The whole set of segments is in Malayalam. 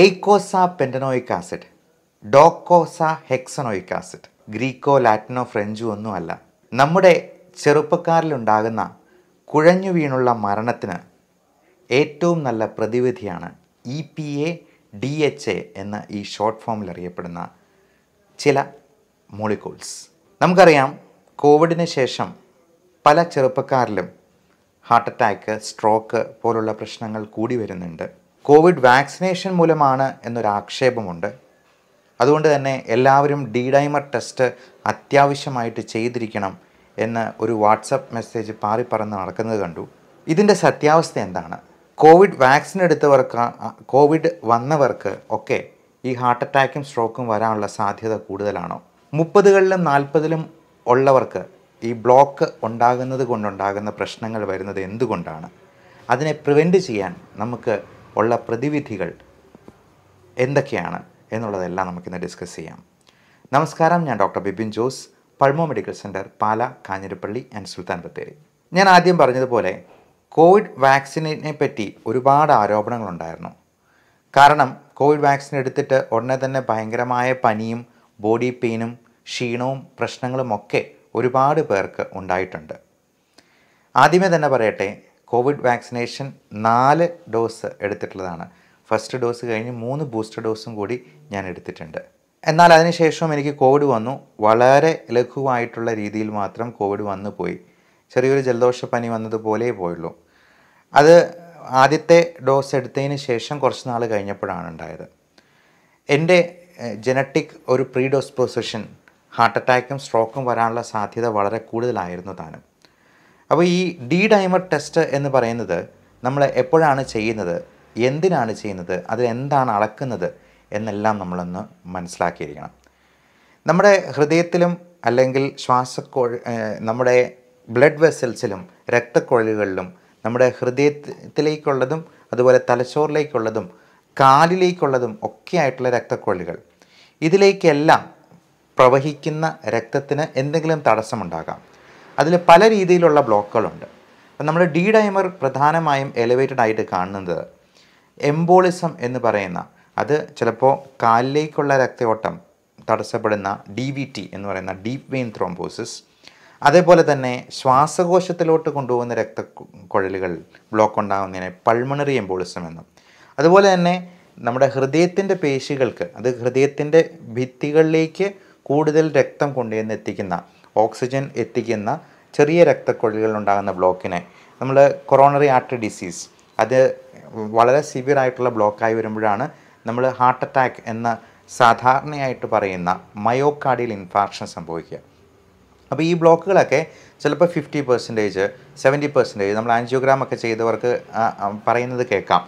എയ്ക്കോസ പെൻറ്റനോയിക് ആസിഡ്, ഡോക്കോസ ഹെക്സനോയിക് ആസിഡ്, ഗ്രീക്കോ ലാറ്റിനോ ഫ്രഞ്ചോ ഒന്നുമല്ല. നമ്മുടെ ചെറുപ്പക്കാരിലുണ്ടാകുന്ന കുഴഞ്ഞു വീണുള്ള മരണത്തിന് ഏറ്റവും നല്ല പ്രതിവിധിയാണ് EPA DHA എന്ന ഈ ഷോർട്ട് ഫോമിൽ അറിയപ്പെടുന്ന ചില മോളിക്യൂൾസ്. നമുക്കറിയാം, കോവിഡിന് ശേഷം പല ചെറുപ്പക്കാരിലും ഹാർട്ട് അറ്റാക്ക്, സ്ട്രോക്ക് പോലുള്ള പ്രശ്നങ്ങൾ കൂടി വരുന്നുണ്ട്. കോവിഡ് വാക്സിനേഷൻ മൂലമാണ് എന്നൊരാക്ഷേപമുണ്ട്. അതുകൊണ്ട് തന്നെ എല്ലാവരും ഡൈമർ ടെസ്റ്റ് അത്യാവശ്യമായിട്ട് ചെയ്തിരിക്കണം എന്ന് ഒരു വാട്സപ്പ് മെസ്സേജ് പാറിപ്പറന്ന് നടക്കുന്നത് കണ്ടു. ഇതിൻ്റെ സത്യാവസ്ഥ എന്താണ്? കോവിഡ് വാക്സിൻ എടുത്തവർക്ക്, കോവിഡ് വന്നവർക്ക് ഒക്കെ ഈ ഹാർട്ട് അറ്റാക്കും സ്ട്രോക്കും വരാനുള്ള സാധ്യത കൂടുതലാണോ? 30കളിലും 40ലും ഉള്ളവർക്ക് ഈ ബ്ലോക്ക് ഉണ്ടാകുന്നത് കൊണ്ടുണ്ടാകുന്ന പ്രശ്നങ്ങൾ വരുന്നത് എന്തുകൊണ്ടാണ്? അതിനെ പ്രിവെൻറ്റ് ചെയ്യാൻ നമുക്ക് ഉള്ള പ്രതിവിധികൾ എന്തൊക്കെയാണ് എന്നുള്ളതെല്ലാം നമുക്കിന്ന് ഡിസ്കസ് ചെയ്യാം. നമസ്കാരം, ഞാൻ doctor Bipin Jose, Pulmo Medical Centre, Pala, Kanjirappally and Sultan Bathery. ഞാൻ ആദ്യം പറഞ്ഞതുപോലെ കോവിഡ് വാക്സിനെ പറ്റി ഒരുപാട് ആരോപണങ്ങളുണ്ടായിരുന്നു. കാരണം കോവിഡ് വാക്സിൻ എടുത്തിട്ട് ഉടനെ തന്നെ ഭയങ്കരമായ പനിയും ബോഡി പെയിനും ക്ഷീണവും പ്രശ്നങ്ങളുമൊക്കെ ഒരുപാട് പേർക്ക് ഉണ്ടായിട്ടുണ്ട്. ആദ്യമേ തന്നെ പറയട്ടെ, കോവിഡ് വാക്സിനേഷൻ 4 ഡോസ് എടുത്തിട്ടുള്ളതാണ്. ഫസ്റ്റ് ഡോസ് കഴിഞ്ഞ് 3 ബൂസ്റ്റർ ഡോസും കൂടി ഞാൻ എടുത്തിട്ടുണ്ട്. എന്നാൽ അതിനുശേഷം എനിക്ക് കോവിഡ് വന്നു. വളരെ ലഘുവായിട്ടുള്ള രീതിയിൽ മാത്രം കോവിഡ് വന്നു പോയി. ചെറിയൊരു ജലദോഷപ്പനി വന്നതുപോലെ പോയുള്ളൂ. അത് ആദ്യത്തെ ഡോസ് എടുത്തതിന് ശേഷം കുറച്ച് നാൾ കഴിഞ്ഞപ്പോഴാണ് ഉണ്ടായത്. എൻ്റെ ജനറ്റിക് ഒരു പ്രീഡിസ്പോസിഷൻ ഹാർട്ട് അറ്റാക്കും സ്ട്രോക്കും വരാനുള്ള സാധ്യത വളരെ കൂടുതലായിരുന്നു താനും. അപ്പോൾ ഈ ഡൈമർ ടെസ്റ്റ് എന്ന് പറയുന്നത് നമ്മൾ എപ്പോഴാണ് ചെയ്യുന്നത്, എന്തിനാണ് ചെയ്യുന്നത്, അത് എന്താണ് അളക്കുന്നത് എന്നെല്ലാം നമ്മളൊന്ന് മനസ്സിലാക്കിയിരിക്കണം. നമ്മുടെ ഹൃദയത്തിലും അല്ലെങ്കിൽ നമ്മുടെ ബ്ലഡ് വെസൽസിലും രക്തക്കുഴലുകളിലും നമ്മുടെ ഹൃദയത്തിലേക്കുള്ളതും അതുപോലെ തലച്ചോറിലേക്കുള്ളതും കാലിലേക്കുള്ളതും ഒക്കെ ആയിട്ടുള്ള രക്തക്കുഴലുകൾ, ഇതിലേക്കെല്ലാം പ്രവഹിക്കുന്ന രക്തത്തിന് എന്തെങ്കിലും തടസ്സമുണ്ടാകാം. അതിൽ പല രീതിയിലുള്ള ബ്ലോക്കുകളുണ്ട്. അപ്പം നമ്മൾ ഡൈമർ പ്രധാനമായും എലിവേറ്റഡ് ആയിട്ട് കാണുന്നത് എംബോളിസം എന്ന് പറയുന്ന, അത് ചിലപ്പോൾ കാലിലേക്കുള്ള രക്തയോട്ടം തടസ്സപ്പെടുന്ന DVT എന്ന് പറയുന്ന ഡീപ്പ് വെയിൻ ത്രോംബോസിസ്, അതേപോലെ തന്നെ ശ്വാസകോശത്തിലോട്ട് കൊണ്ടുപോകുന്ന രക്തക്കുഴലുകൾ ബ്ലോക്ക് ഉണ്ടാകുന്നതിനെ പൾമണറി എംബോളിസം എന്നും, അതുപോലെ തന്നെ നമ്മുടെ ഹൃദയത്തിൻ്റെ പേശികൾക്ക്, അത് ഹൃദയത്തിൻ്റെ ഭിത്തികളിലേക്ക് കൂടുതൽ രക്തം കൊണ്ടുവന്ന് എത്തിക്കുന്ന, ഓക്സിജൻ എത്തിക്കുന്ന ചെറിയ രക്തക്കുഴലുകൾ ഉണ്ടാകുന്ന ബ്ലോക്കിനെ നമ്മൾ കൊറോണറി ആർട്ടറി ഡിസീസ്, അത് വളരെ സിവിയർ ആയിട്ടുള്ള ബ്ലോക്കായി വരുമ്പോഴാണ് നമ്മൾ ഹാർട്ട് അറ്റാക്ക് എന്ന സാധാരണയായിട്ട് പറയുന്ന മയോകാർഡിയൽ ഇൻഫാർക്ഷൻ സംഭവിക്കുക. അപ്പോൾ ഈ ബ്ലോക്കുകളൊക്കെ ചിലപ്പോൾ 50%, 70%, നമ്മൾ ആൻജിയോഗ്രാം ഒക്കെ ചെയ്തവർക്ക് പറയുന്നത് കേൾക്കാം.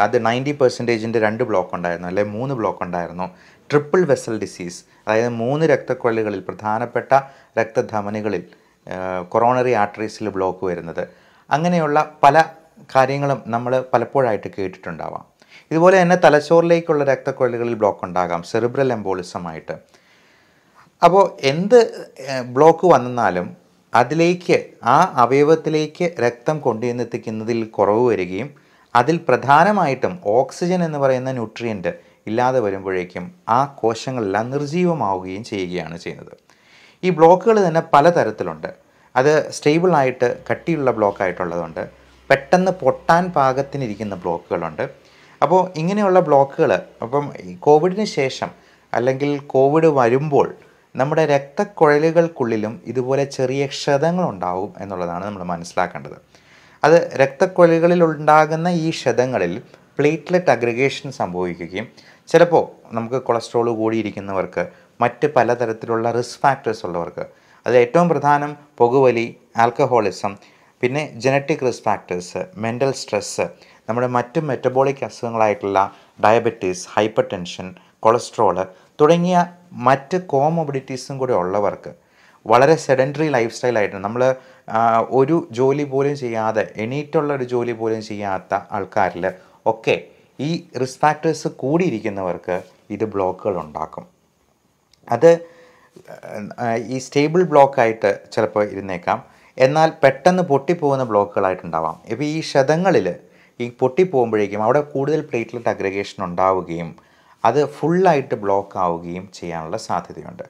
അത് 90%ൻ്റെ 2 ബ്ലോക്ക് ഉണ്ടായിരുന്നു, അല്ലെങ്കിൽ 3 ബ്ലോക്ക് ഉണ്ടായിരുന്നു. ട്രിപ്പിൾ വെസൽ ഡിസീസ്, അതായത് 3 രക്തക്കുഴലുകളിൽ, പ്രധാനപ്പെട്ട രക്തധമനികളിൽ, കൊറോണറി ആർട്ടറീസിൽ ബ്ലോക്ക് വരുന്നത്, അങ്ങനെയുള്ള പല കാര്യങ്ങളും നമ്മൾ പലപ്പോഴായിട്ട് കേട്ടിട്ടുണ്ടാവാം. ഇതുപോലെ തന്നെ തലച്ചോറിലേക്കുള്ള രക്തക്കുഴലുകളിൽ ബ്ലോക്ക് ഉണ്ടാകാം, സെറിബ്രൽ എംബോളിസമായിട്ട്. അപ്പോൾ എന്ത് ബ്ലോക്ക് വന്നാലും അതിലേക്ക്, ആ അവയവത്തിലേക്ക് രക്തം കൊണ്ടുവന്നെത്തിക്കുന്നതിൽ കുറവ് വരികയും അതിൽ പ്രധാനമായിട്ടും ഓക്സിജൻ എന്ന് പറയുന്ന ന്യൂട്രിയൻ്റ് ഇല്ലാതെ വരുമ്പോഴേക്കും ആ കോശങ്ങളെല്ലാം നിർജീവമാവുകയും ചെയ്യുകയാണ് ചെയ്യുന്നത്. ഈ ബ്ലോക്കുകൾ തന്നെ പലതരത്തിലുണ്ട്. അത് സ്റ്റേബിളായിട്ട് കട്ടിയുള്ള ബ്ലോക്കായിട്ടുള്ളതുണ്ട്, പെട്ടെന്ന് പൊട്ടാൻ പാകത്തിനിരിക്കുന്ന ബ്ലോക്കുകളുണ്ട്. അപ്പോൾ ഇങ്ങനെയുള്ള ബ്ലോക്കുകൾ, അപ്പം കോവിഡിന് ശേഷം അല്ലെങ്കിൽ കോവിഡ് വരുമ്പോൾ നമ്മുടെ രക്തക്കുഴലുകൾക്കുള്ളിലും ഇതുപോലെ ചെറിയ ക്ഷതങ്ങളുണ്ടാവും എന്നുള്ളതാണ് നമ്മൾ മനസ്സിലാക്കേണ്ടത്. അത് രക്തക്കുഴലുകളിൽ ഉണ്ടാകുന്ന ഈ ക്ഷതങ്ങളിൽ പ്ലേറ്റ്ലെറ്റ് അഗ്രിഗേഷൻ സംഭവിക്കുകയും ചിലപ്പോൾ നമുക്ക് കൊളസ്ട്രോൾ കൂടിയിരിക്കുന്നവർക്ക്, മറ്റ് പലതരത്തിലുള്ള റിസ്ക് ഫാക്ടേഴ്സ് ഉള്ളവർക്ക്, അത് ഏറ്റവും പ്രധാനം പുകവലി, ആൽക്കഹോളിസം, പിന്നെ genetic risk factors, mental stress, നമ്മുടെ മറ്റ് മെറ്റബോളിക് അസുഖങ്ങളായിട്ടുള്ള ഡയബറ്റീസ്, ഹൈപ്പർ ടെൻഷൻ, കൊളസ്ട്രോള് തുടങ്ങിയ മറ്റ് കോമോബിഡിറ്റീസും കൂടെ ഉള്ളവർക്ക്, വളരെ സെഡൻറ്ററി ലൈഫ് സ്റ്റൈലായിട്ട് നമ്മൾ ഒരു ജോലി പോലും ചെയ്യാതെ, എണീറ്റുള്ള ഒരു ജോലി പോലും ചെയ്യാത്ത ആൾക്കാരിൽ ഒക്കെ ഈ റിസ്ക് ഫാക്ടേഴ്സ് കൂടിയിരിക്കുന്നവർക്ക് ഇത് ബ്ലോക്കുകൾ ഉണ്ടാക്കും. അത് ഈ സ്റ്റേബിൾ ബ്ലോക്കായിട്ട് ചിലപ്പോൾ ഇരുന്നേക്കാം, എന്നാൽ പെട്ടെന്ന് പൊട്ടിപ്പോകുന്ന ബ്ലോക്കുകളായിട്ടുണ്ടാവാം. ഇപ്പോൾ ഈ ക്ഷതങ്ങളിൽ ഈ പൊട്ടിപ്പോകുമ്പോഴേക്കും അവിടെ കൂടുതൽ പ്ലേറ്റ്ലെറ്റ് അഗ്രഗേഷൻ ഉണ്ടാവുകയും അത് ഫുള്ളായിട്ട് ബ്ലോക്ക് ആവുകയും ചെയ്യാനുള്ള സാധ്യതയുണ്ട്.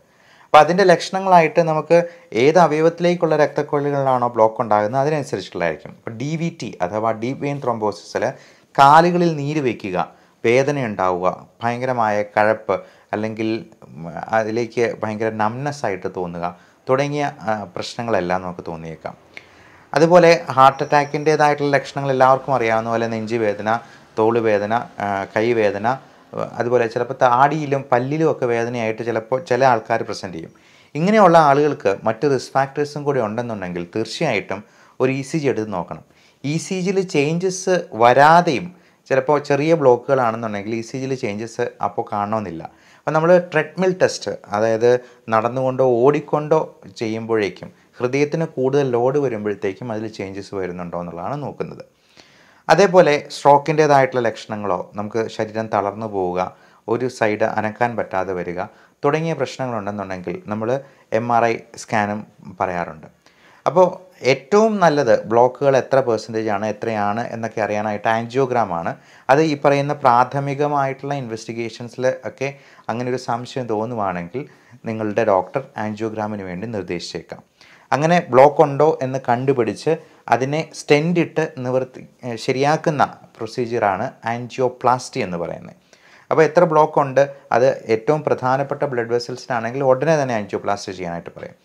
അപ്പോൾ അതിൻ്റെ ലക്ഷണങ്ങളായിട്ട് നമുക്ക് ഏത് അവയവത്തിലേക്കുള്ള രക്തക്കൊഴലുകളിലാണോ ബ്ലോക്ക് ഉണ്ടാകുന്നത് അതിനനുസരിച്ചുള്ളതായിരിക്കും. ഇപ്പോൾ DVT അഥവാ ഡീപ്പ് വെയിൻ ത്രോംബോസിസിൽ കാലുകളിൽ നീര് വയ്ക്കുക, വേദന ഉണ്ടാവുക, ഭയങ്കരമായ കഴപ്പ് അല്ലെങ്കിൽ അതിലേക്ക് ഭയങ്കര നംനെസ് ആയിട്ട് തോന്നുക തുടങ്ങിയ പ്രശ്നങ്ങളെല്ലാം നമുക്ക് തോന്നിയേക്കാം. അതുപോലെ ഹാർട്ട് അറ്റാക്കിൻ്റേതായിട്ടുള്ള ലക്ഷണങ്ങൾ എല്ലാവർക്കും അറിയാവുന്ന പോലെ നെഞ്ചുവേദന, തോളുവേദന, കൈവേദന, അതുപോലെ ചിലപ്പോൾ താടിയിലും പല്ലിലും ഒക്കെ വേദനയായിട്ട് ചിലപ്പോൾ ചില ആൾക്കാർ പ്രസൻറ്റ് ചെയ്യും. ഇങ്ങനെയുള്ള ആളുകൾക്ക് മറ്റ് റിസ്ക് ഫാക്ടേഴ്സും കൂടി ഉണ്ടെന്നുണ്ടെങ്കിൽ തീർച്ചയായിട്ടും ഒരു ECG എടുത്ത് നോക്കണം. ECGയിൽ ചേഞ്ചസ് വരാതെയും ചിലപ്പോൾ ചെറിയ ബ്ലോക്കുകളാണെന്നുണ്ടെങ്കിൽ ECGയിൽ ചേഞ്ചസ് അപ്പോൾ കാണണമെന്നില്ല. അപ്പോൾ നമ്മൾ ട്രെഡ്മിൽ ടെസ്റ്റ്, അതായത് നടന്നുകൊണ്ടോ ഓടിക്കൊണ്ടോ ചെയ്യുമ്പോഴേക്കും ഹൃദയത്തിന് കൂടുതൽ ലോഡ് വരുമ്പോഴത്തേക്കും അതിൽ ചേഞ്ചസ് വരുന്നുണ്ടോ എന്നുള്ളതാണ് നോക്കുന്നത്. അതേപോലെ സ്ട്രോക്കിൻ്റേതായിട്ടുള്ള ലക്ഷണങ്ങളോ, നമുക്ക് ശരീരം തളർന്നു പോവുക, ഒരു സൈഡ് അനക്കാൻ പറ്റാതെ വരിക തുടങ്ങിയ പ്രശ്നങ്ങളുണ്ടെന്നുണ്ടെങ്കിൽ നമ്മൾ MRI സ്കാനും പറയാറുണ്ട്. അപ്പോൾ ഏറ്റവും നല്ലത് ബ്ലോക്കുകൾ എത്ര പെർസെൻറ്റേജ് ആണ്, എത്രയാണ് എന്നൊക്കെ അറിയാനായിട്ട് ആൻജിയോഗ്രാമാണ്. അത് ഈ പറയുന്ന പ്രാഥമികമായിട്ടുള്ള ഇൻവെസ്റ്റിഗേഷൻസിൽ ഒക്കെ അങ്ങനെ ഒരു സംശയം തോന്നുവാണെങ്കിൽ നിങ്ങളുടെ ഡോക്ടർ ആൻജിയോഗ്രാമിന് വേണ്ടി നിർദ്ദേശിച്ചേക്കാം. അങ്ങനെ ബ്ലോക്ക് ഉണ്ടോ എന്ന് കണ്ടുപിടിച്ച് അതിനെ സ്റ്റെൻറ്റ് ഇട്ട് ശരിയാക്കുന്ന പ്രൊസീജിയറാണ് ആൻജിയോപ്ലാസ്റ്റി എന്ന് പറയുന്നത്. അപ്പോൾ എത്ര ബ്ലോക്ക് ഉണ്ട്, അത് ഏറ്റവും പ്രധാനപ്പെട്ട ബ്ലഡ് വെസൽസിനാണെങ്കിൽ ഉടനെ തന്നെ ആൻജിയോപ്ലാസ്റ്റി ചെയ്യാനായിട്ട് പറയും.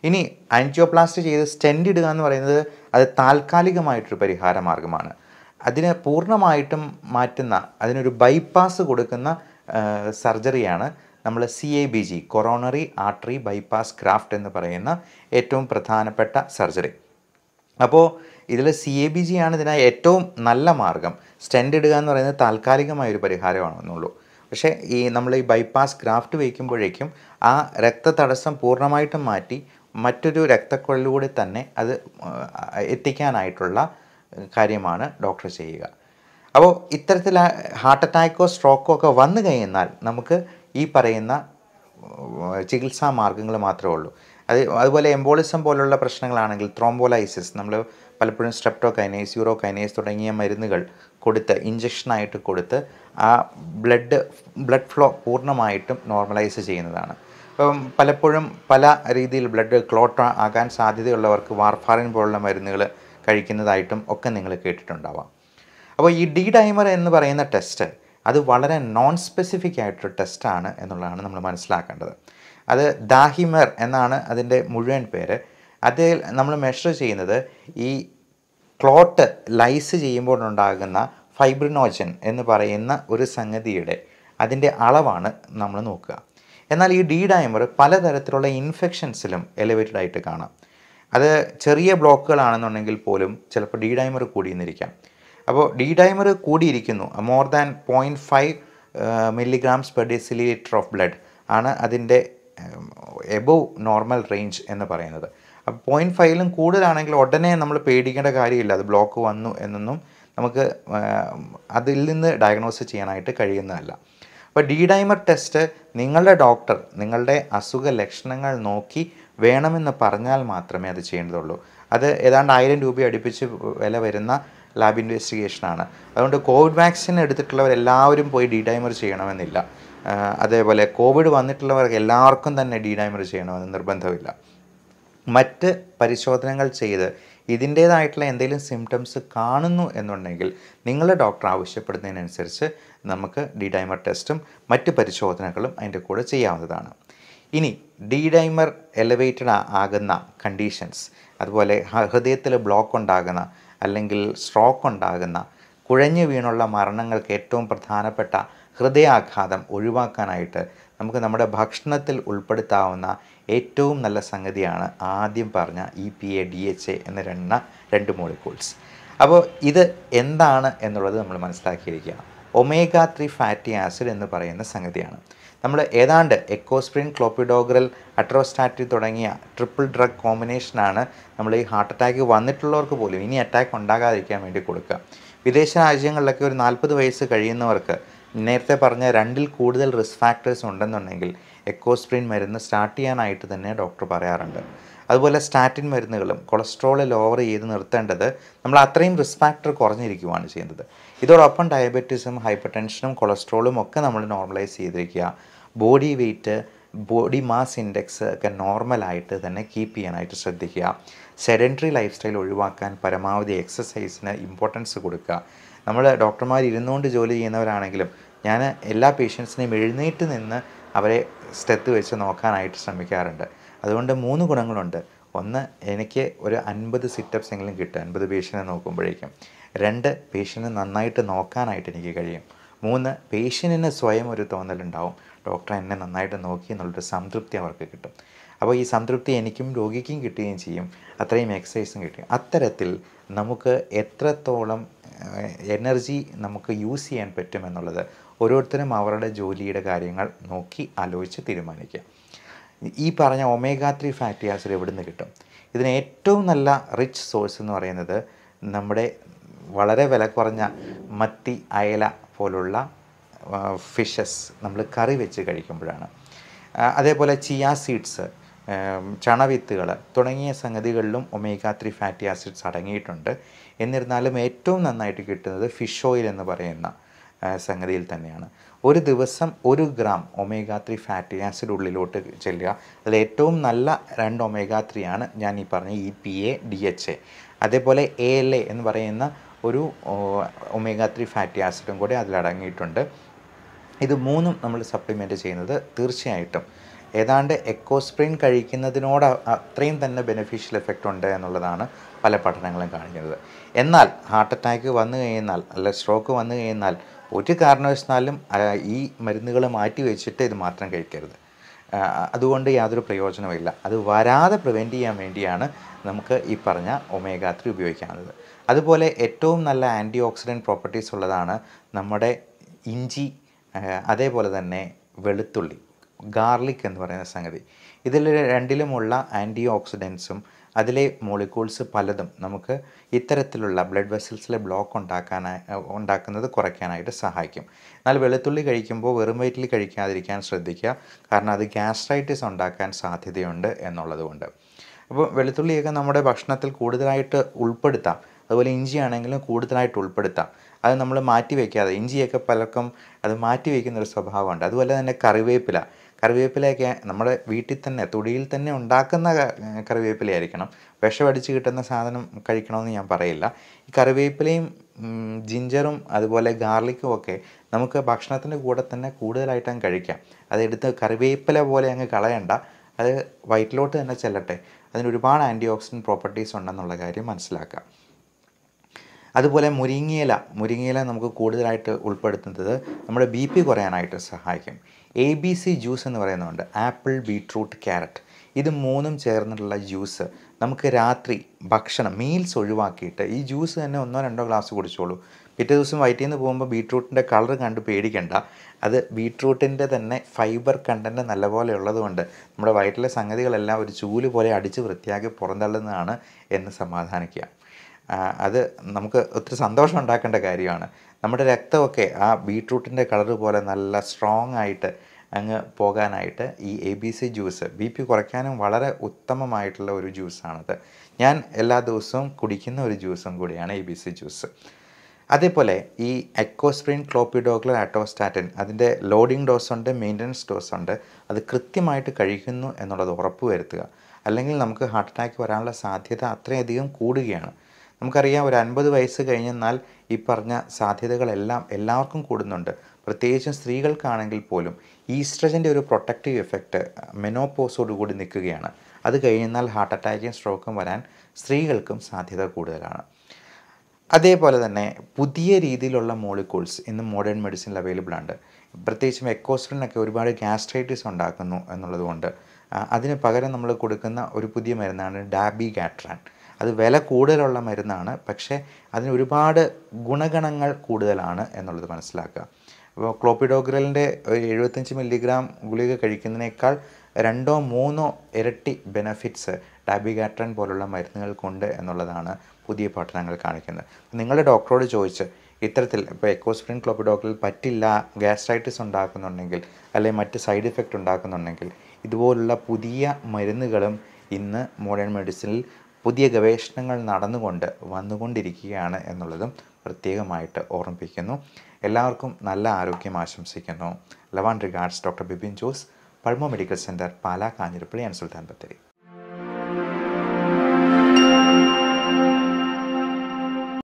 ഇനി ആൻജിയോപ്ലാസ്റ്റി ചെയ്ത് സ്റ്റെൻറ്റ് ഇടുക എന്ന് പറയുന്നത് അത് താൽക്കാലികമായിട്ടൊരു പരിഹാര മാർഗ്ഗമാണ്. അതിന് പൂർണ്ണമായിട്ടും മാറ്റുന്ന, അതിനൊരു ബൈപ്പാസ് കൊടുക്കുന്ന സർജറിയാണ് നമ്മൾ CABG, coronary artery bypass graft എന്ന് പറയുന്ന ഏറ്റവും പ്രധാനപ്പെട്ട സർജറി. അപ്പോൾ ഇതിൽ CABG ആണ് ഇതിനായി ഏറ്റവും നല്ല മാർഗം. സ്റ്റെൻറ്റ് ഇടുക എന്ന് പറയുന്നത് താൽക്കാലികമായൊരു പരിഹാരമാണെന്നുള്ളൂ. പക്ഷേ നമ്മൾ ഈ ബൈപ്പാസ് ഗ്രാഫ്റ്റ് വയ്ക്കുമ്പോഴേക്കും ആ രക്തതടസ്സം പൂർണ്ണമായിട്ടും മാറ്റി മറ്റൊരു രക്തക്കുഴലിലൂടെ തന്നെ അത് എത്തിക്കാനായിട്ടുള്ള കാര്യമാണ് ഡോക്ടർ ചെയ്യുക. അപ്പോൾ ഇത്തരത്തിൽ ഹാർട്ട് അറ്റാക്കോ സ്ട്രോക്കോ ഒക്കെ വന്നു കഴിഞ്ഞാൽ നമുക്ക് ഈ പറയുന്ന ചികിത്സാ മാർഗ്ഗങ്ങൾ മാത്രമേ ഉള്ളൂ. അതുപോലെ എംബോളിസം പോലുള്ള പ്രശ്നങ്ങളാണെങ്കിൽ ത്രോംബോലൈസിസ്, നമ്മൾ പലപ്പോഴും സ്ട്രെപ്റ്റോകൈനേസ്, യൂറോകൈനേസ് തുടങ്ങിയ മരുന്നുകൾ കൊടുത്ത് ഇഞ്ചക്ഷനായിട്ട് കൊടുത്ത് ആ ബ്ലഡ് ഫ്ലോ പൂർണ്ണമായിട്ടും നോർമലൈസ് ചെയ്യുന്നതാണ്. അപ്പം പലപ്പോഴും പല രീതിയിൽ ബ്ലഡ് ക്ലോട്ട് ആകാൻ സാധ്യതയുള്ളവർക്ക് വാർഫാറിൻ പോലുള്ള മരുന്നുകൾ കഴിക്കുന്നതായിട്ടും ഒക്കെ നിങ്ങൾ കേട്ടിട്ടുണ്ടാവാം. അപ്പോൾ ഈ D-ഡൈമർ എന്ന് പറയുന്ന ടെസ്റ്റ് അത് വളരെ നോൺ സ്പെസിഫിക് ആയിട്ടൊരു ടെസ്റ്റാണ് എന്നുള്ളതാണ് നമ്മൾ മനസ്സിലാക്കേണ്ടത്. അത് ദാഹിമർ എന്നാണ് അതിൻ്റെ മുഴുവൻ പേര്. അതിൽ നമ്മൾ മെഷർ ചെയ്യുന്നത് ഈ ക്ലോട്ട് ലൈസ് ചെയ്യുമ്പോഴുണ്ടാകുന്ന ഫൈബ്രിനോജൻ എന്ന് പറയുന്ന ഒരു സംഗതിയുടെ അതിൻ്റെ അളവാണ് നമ്മൾ നോക്കുക. എന്നാൽ ഈ D-ഡൈമർ പലതരത്തിലുള്ള ഇൻഫെക്ഷൻസിലും എലിവേറ്റഡ് ആയിട്ട് കാണാം. അത് ചെറിയ ബ്ലോക്കുകളാണെന്നുണ്ടെങ്കിൽ പോലും ചിലപ്പോൾ D-ഡൈമർ കൂടിയെന്നിരിക്കാം. അപ്പോൾ D-ഡൈമർ കൂടിയിരിക്കുന്നു, more than 0.5 milligrams per decilitre of blood ആണ് അതിൻ്റെ എബോവ് നോർമൽ റേഞ്ച് എന്ന് പറയുന്നത്. അപ്പോൾ 0.5ലും കൂടുതലാണെങ്കിൽ ഉടനെ നമ്മൾ പേടിക്കേണ്ട കാര്യമില്ല, അത് ബ്ലോക്ക് വന്നു എന്നൊന്നും നമുക്ക് അതിൽ നിന്ന് ഡയഗ്നോസ് ചെയ്യാനായിട്ട് കഴിയുന്നതല്ല. അപ്പോൾ D-ഡൈമർ ടെസ്റ്റ് നിങ്ങളുടെ ഡോക്ടർ നിങ്ങളുടെ അസുഖ ലക്ഷണങ്ങൾ നോക്കി വേണമെന്ന് പറഞ്ഞാൽ മാത്രമേ അത് ചെയ്യേണ്ടതുള്ളൂ. അത് ഏതാണ്ട് 1000 രൂപ അടുപ്പിച്ച് വില വരുന്ന ലാബ് ഇൻവെസ്റ്റിഗേഷനാണ്. അതുകൊണ്ട് കോവിഡ് വാക്സിൻ എടുത്തിട്ടുള്ളവരെല്ലാവരും പോയി D-ഡൈമർ ചെയ്യണമെന്നില്ല. അതേപോലെ കോവിഡ് വന്നിട്ടുള്ളവർക്ക് എല്ലാവർക്കും തന്നെ D-ഡൈമർ ചെയ്യണമെന്ന് നിർബന്ധമില്ല. മറ്റ് പരിശോധനകൾ ചെയ്ത് ഇതിൻ്റേതായിട്ടുള്ള എന്തെങ്കിലും സിംറ്റംസ് കാണുന്നു എന്നുണ്ടെങ്കിൽ നിങ്ങളുടെ ഡോക്ടർ ആവശ്യപ്പെടുന്നതിനനുസരിച്ച് നമുക്ക് D-ഡൈമർ ടെസ്റ്റും മറ്റ് പരിശോധനകളും അതിൻ്റെ കൂടെ ചെയ്യാവുന്നതാണ്. ഇനി D-ഡൈമർ എലിവേറ്റഡ് ആകുന്ന കണ്ടീഷൻസ്, അതുപോലെ ഹൃദയത്തിൽ ബ്ലോക്ക് ഉണ്ടാകുന്ന അല്ലെങ്കിൽ സ്ട്രോക്ക് ഉണ്ടാകുന്ന, കുഴഞ്ഞു വീണുള്ള മരണങ്ങൾക്ക് ഏറ്റവും പ്രധാനപ്പെട്ട ഹൃദയാഘാതം ഒഴിവാക്കാനായിട്ട് നമുക്ക് നമ്മുടെ ഭക്ഷണത്തിൽ ഉൾപ്പെടുത്താവുന്ന ഏറ്റവും നല്ല സംഗതിയാണ് ആദ്യം പറഞ്ഞ EPA DHA എന്ന രണ്ട് മോളിക്യൂൾസ്. അപ്പോൾ ഇത് എന്താണ് എന്നുള്ളത് നമ്മൾ മനസ്സിലാക്കിയിരിക്കുക. omega-3 ഫാറ്റി ആസിഡ് എന്ന് പറയുന്ന സംഗതിയാണ്. നമ്മൾ ഏതാണ്ട് എക്കോസ്പ്രിൻ, ക്ലോപ്പിഡോഗ്രൽ, അട്രോസ്റ്റാറ്റിൻ തുടങ്ങിയ ട്രിപ്പിൾ ഡ്രഗ് കോമ്പിനേഷനാണ് നമ്മൾ ഈ ഹാർട്ട് അറ്റാക്ക് വന്നിട്ടുള്ളവർക്ക് പോലും ഇനി അറ്റാക്ക് ഉണ്ടാകാതിരിക്കാൻ വേണ്ടി കൊടുക്കുക. വിദേശ രാജ്യങ്ങളിലൊക്കെ ഒരു 40 വയസ്സ് കഴിയുന്നവർക്ക് നേരത്തെ പറഞ്ഞ 2ൽ കൂടുതൽ റിസ്ക് ഫാക്ടേഴ്സ് ഉണ്ടെന്നുണ്ടെങ്കിൽ എക്കോസ്പ്രിൻ മരുന്ന് സ്റ്റാർട്ട് ചെയ്യാനായിട്ട് തന്നെ ഡോക്ടർ പറയാറുണ്ട്. അതുപോലെ സ്റ്റാറ്റിൻ മരുന്നുകളും കൊളസ്ട്രോൾ ലോവർ ചെയ്ത് നിർത്തേണ്ടത് നമ്മൾ അത്രയും റിസ്ക് ഫാക്ടർ കുറഞ്ഞിരിക്കുകയാണ് ചെയ്യുന്നത്. ഇതോടൊപ്പം ഡയബറ്റീസും ഹൈപ്പർ ടെൻഷനും കൊളസ്ട്രോളും ഒക്കെ നമ്മൾ നോർമലൈസ് ചെയ്തിരിക്കുക. Body weight, body mass index ഒക്കെ നോർമലായിട്ട് തന്നെ കീപ്പ് ചെയ്യാനായിട്ട് ശ്രദ്ധിക്കുക. സെഡൻറ്ററി ലൈഫ് സ്റ്റൈൽ ഒഴിവാക്കാൻ പരമാവധി എക്സസൈസിന് ഇമ്പോർട്ടൻസ് കൊടുക്കുക. നമ്മൾ ഡോക്ടർമാർ ഇരുന്നുകൊണ്ട് ജോലി ചെയ്യുന്നവരാണെങ്കിലും ഞാൻ എല്ലാ പേഷ്യൻസിനെയും എഴുന്നേറ്റ് നിന്ന് അവരെ സ്റ്റെത്ത് വെച്ച് നോക്കാനായിട്ട് ശ്രമിക്കാറുണ്ട്. അതുകൊണ്ട് 3 ഗുണങ്ങളുണ്ട്. ഒന്ന്, എനിക്ക് ഒരു 50 സിറ്റപ്സ് എങ്കിലും കിട്ടും 50 പേഷ്യൻറ്റിനെ നോക്കുമ്പോഴേക്കും. 2, പേഷ്യൻറ്റിനെ നന്നായിട്ട് നോക്കാനായിട്ട് എനിക്ക് കഴിയും. 3, പേഷ്യൻറ്റിന് സ്വയം ഒരു തോന്നലുണ്ടാവും, ഡോക്ടർ എന്നെ നന്നായിട്ട് നോക്കി എന്നുള്ളൊരു സംതൃപ്തി അവർക്ക് കിട്ടും. അപ്പോൾ ഈ സംതൃപ്തി എനിക്കും രോഗിക്കും കിട്ടുകയും ചെയ്യും, അത്രയും എക്സസൈസും കിട്ടും. അത്തരത്തിൽ നമുക്ക് എത്രത്തോളം എനർജി നമുക്ക് യൂസ് ചെയ്യാൻ പറ്റുമെന്നുള്ളത് ഓരോരുത്തരും അവരുടെ ജോലിയുടെ കാര്യങ്ങൾ നോക്കി ആലോചിച്ച് തീരുമാനിക്കുക. ഈ പറഞ്ഞ ഒമേഗ 3 ഫാറ്റി ആസിഡ് എവിടെ നിന്ന് കിട്ടും? ഇതിന് ഏറ്റവും നല്ല റിച്ച് സോഴ്സ് എന്ന് പറയുന്നത് നമ്മുടെ വളരെ വില കുറഞ്ഞ മത്തി, അയല പോലുള്ള ഫിഷസ് നമ്മൾ കറി വെച്ച് കഴിക്കുമ്പോഴാണ്. അതേപോലെ ചിയാ സീഡ്സ്, ചണവിത്തുകൾ തുടങ്ങിയ സംഗതികളിലും ഒമേഗ 3 ഫാറ്റി ആസിഡ്സ് അടങ്ങിയിട്ടുണ്ട്. എന്നിരുന്നാലും ഏറ്റവും നന്നായിട്ട് കിട്ടുന്നത് ഫിഷ് ഓയിൽ എന്ന് പറയുന്ന സംഗതിയിൽ തന്നെയാണ്. ഒരു ദിവസം 1 ഗ്രാം ഒമേഗ 3 ഫാറ്റി ആസിഡ് ഉള്ളിലോട്ട് ചെല്ലുക. അതിൽ ഏറ്റവും നല്ല 2 ഒമേഗ 3 ആണ് ഞാൻ ഈ പറഞ്ഞ EPA, DHA. അതേപോലെ ALA എന്ന് പറയുന്ന ഒരു ഒമേഗ 3 ഫാറ്റി ആസിഡും കൂടെ അതിലടങ്ങിയിട്ടുണ്ട്. ഇത് 3ഉം നമ്മൾ സപ്ലിമെൻറ്റ് ചെയ്യുന്നത് തീർച്ചയായിട്ടും ഏതാണ്ട് എക്കോസ്പ്രിൻ കഴിക്കുന്നതിനോട് അത്രയും തന്നെ ബെനിഫിഷ്യൽ എഫക്റ്റ് ഉണ്ട് എന്നുള്ളതാണ് പല പഠനങ്ങളും കാണിക്കുന്നത്. എന്നാൽ ഹാർട്ട് അറ്റാക്ക് വന്നു കഴിഞ്ഞാൽ, അല്ല സ്ട്രോക്ക് വന്നു കഴിഞ്ഞാൽ ഒരു കാരണവശാലും ഈ മരുന്നുകൾ മാറ്റി വെച്ചിട്ട് ഇത് മാത്രം കഴിക്കരുത്. അതുകൊണ്ട് യാതൊരു പ്രയോജനമില്ല. അത് വരാതെ പ്രിവെൻറ്റ് ചെയ്യാൻ വേണ്ടിയാണ് നമുക്ക് ഈ പറഞ്ഞ ഒമേഗ 3 ഉപയോഗിക്കാവുന്നത്. അതുപോലെ ഏറ്റവും നല്ല ആൻറ്റി ഓക്സിഡൻറ്റ് പ്രോപ്പർട്ടീസ് ഉള്ളതാണ് നമ്മുടെ ഇഞ്ചി, അതേപോലെ തന്നെ വെളുത്തുള്ളി, ഗാർലിക് എന്ന് പറയുന്ന സംഗതി. ഇതിൽ രണ്ടിലുമുള്ള ആൻറ്റി ഓക്സിഡൻസും അതിലെ മോളിക്യൂൾസ് പലതും നമുക്ക് ഇത്തരത്തിലുള്ള ബ്ലഡ് വെസൽസിലെ ബ്ലോക്ക് ഉണ്ടാക്കുന്നത് കുറയ്ക്കാനായിട്ട് സഹായിക്കും. എന്നാൽ വെളുത്തുള്ളി കഴിക്കുമ്പോൾ വെറും വയറ്റിൽ കഴിക്കാതിരിക്കാൻ ശ്രദ്ധിക്കുക, കാരണം അത് ഗ്യാസ്ട്രൈറ്റിസ് ഉണ്ടാക്കാൻ സാധ്യതയുണ്ട് എന്നുള്ളതുകൊണ്ട്. അപ്പോൾ വെളുത്തുള്ളിയൊക്കെ നമ്മുടെ ഭക്ഷണത്തിൽ കൂടുതലായിട്ട് ഉൾപ്പെടുത്താം. അതുപോലെ ഇഞ്ചിയാണെങ്കിലും കൂടുതലായിട്ട് ഉൾപ്പെടുത്താം. അത് നമ്മൾ മാറ്റി വയ്ക്കാതെ, ഇഞ്ചിയൊക്കെ പലർക്കും അത് മാറ്റി വയ്ക്കുന്നൊരു സ്വഭാവമുണ്ട്. അതുപോലെ തന്നെ കറിവേപ്പിലയൊക്കെ നമ്മുടെ വീട്ടിൽ തന്നെ തൊടിയിൽ തന്നെ ഉണ്ടാക്കുന്ന കറിവേപ്പിലയായിരിക്കണം. വിഷമടിച്ച് കിട്ടുന്ന സാധനം കഴിക്കണമെന്ന് ഞാൻ പറയില്ല. ഈ കറിവേപ്പിലയും ജിഞ്ചറും അതുപോലെ ഗാർലിക്കും ഒക്കെ നമുക്ക് ഭക്ഷണത്തിൻ്റെ കൂടെ തന്നെ കൂടുതലായിട്ട് അങ്ങ് കഴിക്കാം. അതെടുത്ത് കറിവേപ്പില പോലെ അങ്ങ് കളയണ്ട, അത് വയറ്റിലോട്ട് തന്നെ ചെല്ലട്ടെ. അതിന് ഒരുപാട് ആൻറ്റി ഓക്സിഡൻറ്റ് പ്രോപ്പർട്ടീസ് ഉണ്ടെന്നുള്ള കാര്യം മനസ്സിലാക്കുക. അതുപോലെ മുരിങ്ങയില നമുക്ക് കൂടുതലായിട്ട് ഉൾപ്പെടുത്തുന്നത് നമ്മുടെ BP കുറയാനായിട്ട് സഹായിക്കും. ABC ജ്യൂസ് എന്ന് പറയുന്നുണ്ട്, ആപ്പിൾ, ബീട്രൂട്ട്, ക്യാരറ്റ്. ഇത് 3ഉം ചേർന്നിട്ടുള്ള ജ്യൂസ് നമുക്ക് രാത്രി ഭക്ഷണം മീൽസ് ഒഴിവാക്കിയിട്ട് ഈ ജ്യൂസ് തന്നെ 1-2 ഗ്ലാസ് കുടിച്ചോളൂ. പിറ്റേ ദിവസം വയറ്റിൽ നിന്ന് പോകുമ്പോൾ ബീട്രൂട്ടിൻ്റെ കളർ കണ്ട് പേടിക്കണ്ട. അത് ബീട്രൂട്ടിൻ്റെ തന്നെ ഫൈബർ കണ്ടൻറ്റ് നല്ലപോലെ ഉള്ളതുകൊണ്ട് നമ്മുടെ വയറ്റിലെ സംഗതികളെല്ലാം ഒരു ചൂല് പോലെ അടിച്ച് വൃത്തിയാക്കി പുറന്തള്ളുന്നതാണ് എന്ന് സമാധാനിക്കുക. അത് നമുക്ക് ഒത്തിരി സന്തോഷം ഉണ്ടാക്കേണ്ട കാര്യമാണ്. നമ്മുടെ രക്തമൊക്കെ ആ ബീട്രൂട്ടിൻ്റെ കളർ പോലെ നല്ല സ്ട്രോങ് ആയിട്ട് അങ്ങ് പോകാനായിട്ട് ഈ ABC ജ്യൂസ് BP കുറയ്ക്കാനും വളരെ ഉത്തമമായിട്ടുള്ള ഒരു ജ്യൂസാണത്. ഞാൻ എല്ലാ ദിവസവും കുടിക്കുന്ന ഒരു ജ്യൂസും കൂടിയാണ് ABC ജ്യൂസ്. അതേപോലെ ഈ എക്കോസ്പ്രിൻ, ക്ലോപ്പിഡോഗ്ലർ, അറ്റോസ്റ്റാറ്റിൻ അതിൻ്റെ ലോഡിംഗ് ഡോസുണ്ട്, മെയിൻ്റനൻസ് ഡോസുണ്ട്. അത് കൃത്യമായിട്ട് കഴിക്കുന്നു എന്നുള്ളത് ഉറപ്പ് വരുത്തുക. അല്ലെങ്കിൽ നമുക്ക് ഹാർട്ട് അറ്റാക്ക് വരാനുള്ള സാധ്യത അത്രയധികം കൂടുകയാണ്. നമുക്കറിയാം, ഒരു 50 വയസ്സ് കഴിഞ്ഞെന്നാൽ ഈ പറഞ്ഞ സാധ്യതകളെല്ലാം എല്ലാവർക്കും കൂടുന്നുണ്ട്. പ്രത്യേകിച്ചും സ്ത്രീകൾക്കാണെങ്കിൽ പോലും ഈസ്ട്രജൻ്റെ ഒരു പ്രൊട്ടക്റ്റീവ് എഫക്റ്റ് മെനോപോസോടുകൂടി നിൽക്കുകയാണ്. അത് കഴിഞ്ഞാൽ ഹാർട്ട് അറ്റാക്കും സ്ട്രോക്കും വരാൻ സ്ത്രീകൾക്കും സാധ്യത കൂടുതലാണ്. അതേപോലെ തന്നെ പുതിയ രീതിയിലുള്ള മോളിക്യൂൾസ് ഇന്ന് മോഡേൺ മെഡിസിനിൽ അവൈലബിൾ ആണ്. പ്രത്യേകിച്ചും എക്കോസ്പ്രിനൊക്കെ ഒരുപാട് ഗ്യാസ്ട്രൈറ്റിസ് ഉണ്ടാക്കുന്നു എന്നുള്ളതുകൊണ്ട് അതിന് പകരം നമ്മൾ കൊടുക്കുന്ന ഒരു പുതിയ മരുന്നാണ് ഡാബിഗാട്രാൻ. അത് വില കൂടുതലുള്ള മരുന്നാണ്, പക്ഷേ അതിന് ഒരുപാട് ഗുണഗണങ്ങൾ കൂടുതലാണ് എന്നുള്ളത് മനസ്സിലാക്കുക. അപ്പോൾ ക്ലോപ്പിഡോഗ്രലിൻ്റെ 75 മില്ലിഗ്രാം ഗുളിക കഴിക്കുന്നതിനേക്കാൾ 2-3 ഇരട്ടി ബെനഫിറ്റ്സ് ഡാബിഗാട്രാൻ പോലുള്ള മരുന്നുകൾക്കുണ്ട് എന്നുള്ളതാണ് പുതിയ പഠനങ്ങൾ കാണിക്കുന്നത്. നിങ്ങളുടെ ഡോക്ടറോട് ചോദിച്ച് ഇത്തരത്തിൽ ഇപ്പോൾ എക്കോസ്പ്രിൻ, ക്ലോപ്പിഡോഗ്രൽ പറ്റില്ല, ഗ്യാസ്ട്രൈറ്റിസ് ഉണ്ടാക്കുന്നുണ്ടെങ്കിൽ അല്ലെങ്കിൽ മറ്റ് സൈഡ് ഇഫക്റ്റ് ഉണ്ടാക്കുന്നുണ്ടെങ്കിൽ ഇതുപോലുള്ള പുതിയ മരുന്നുകളും ഇന്ന് മോഡേൺ മെഡിസിനിൽ പുതിയ ഗവേഷണങ്ങൾ വന്നുകൊണ്ടിരിക്കുകയാണ് എന്നുള്ളതും പ്രത്യേകമായിട്ട് ഓർമ്മിപ്പിക്കുന്നു. എല്ലാവർക്കും നല്ല ആരോഗ്യം ആശംസിക്കുന്നു. Love and regards, doctor Bipin Jose, Pulmo Medical centre, Pala, Kanjirappally and Sultan Bathery.